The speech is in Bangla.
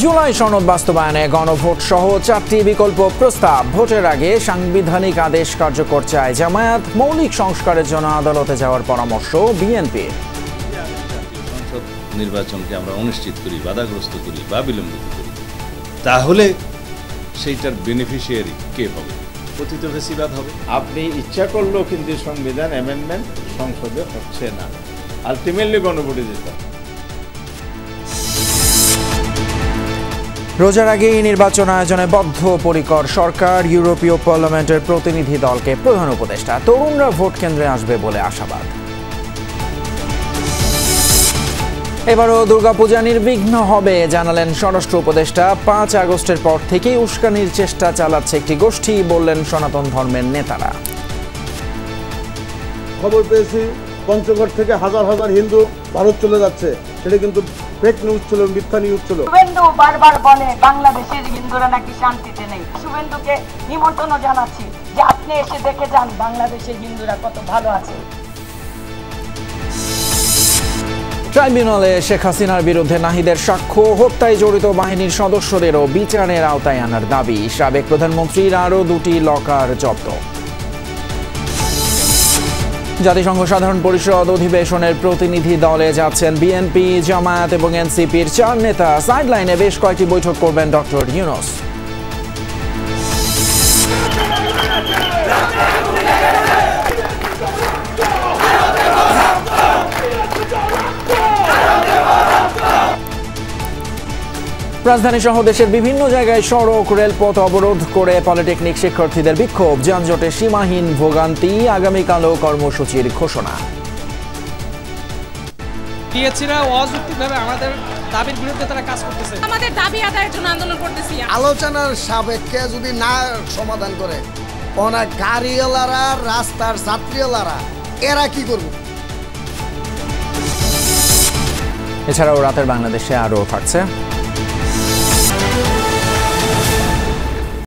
জুলাই সনদ বাস্তবায়নে গণভোট সহ 4টি বিকল্প প্রস্তাব। ভোটের আগে সাংবিধানিক আদেশ কার্যকর চায় জামায়াত। মৌলিক সংস্কারের জন্য আদালতে যাওয়ার পরামর্শ বিএনপির। সংসদ নির্বাচনকে আমরা অনিশ্চিত করি, বাধাগ্রস্ত করি বা বিলম্বিত করি, তাহলে সেইটার বেনিফিশিয়ারি কে হবে? কথিত ফেসিবাদ হবে। আপনি ইচ্ছা করলেও কিন্তু সংবিধান অ্যামেন্ডমেন্ট সংসদে হচ্ছে না, আলটিমেটলি গণভোটে যেতে হবে। রোজার আগেই নির্বাচন আয়োজনে বদ্ধপরিকর সরকার। ইউরোপীয় পার্লামেন্টের প্রতিনিধি দলকে প্রধান উপদেষ্টা। তরুণরা ভোট কেন্দ্রে আসবে বলে আশাবাদ। এবারও দুর্গাপূজা নির্বিঘ্ন হবে জানালেন স্বরাষ্ট্র উপদেষ্টা। 5 আগস্টের পর থেকেই উস্কানির চেষ্টা চালাচ্ছে একটি গোষ্ঠী, বললেন সনাতন ধর্মের নেতারা। খবর পেয়েছি পঞ্চগড় থেকে হাজার হাজার হিন্দু ভারত চলে যাচ্ছে, সেটা কিন্তু ফেক নিউজ ছিল, মিথ্যা নিউজ ছিল। শুভেন্দু বারবার বলে বাংলাদেশের হিন্দুরা নাকি শান্তিতে নেই। শুভেন্দুকে নিমন্ত্রণ জানাচ্ছি যে আপনি এসে দেখে যান বাংলাদেশের হিন্দুরা কত ভালো আছে। ট্রাইব্যুনালে শেখ হাসিনার বিরুদ্ধে নাহিদের সাক্ষ্য। হত্যায় জড়িত বাহিনীর সদস্যদেরও বিচারের আওতায় আনার দাবি। সাবেক প্রধানমন্ত্রীর আরও 2টি লকার জব্দ। জাতিসংঘ সাধারণ পরিষদ অধিবেশনের প্রতিনিধি দলে যাচ্ছেন বিএনপি, জামায়াত এবং এনসিপির 4 নেতা। সাইডলাইনে বেশ কয়েকটি বৈঠক করবেন ডক্টর ইউনূস। রাজধানী সহ দেশের বিভিন্ন জায়গায় সড়ক রেলপথ অবরোধ করে পলিটেকনিক শিক্ষার্থীদের বিক্ষোভ। যানজটে সীমাহীন ভোগান্তি। আগামীকালও কর্মসূচির ঘোষণা। টিএসসিরা অযৌক্তিকভাবে আমাদের দাবির বিরুদ্ধে তারা কাজ করতেছে। আমাদের দাবি আদায়ের জন্য আন্দোলন করতেছি। আলোচনার সাপেক্ষে যদি না সমাধান করে, অনেক গাড়িওয়ালারা, রাস্তার যাত্রীওয়ালারা এরা কি করবে? এছাড়াও রাতের বাংলাদেশে আরও থাকছে।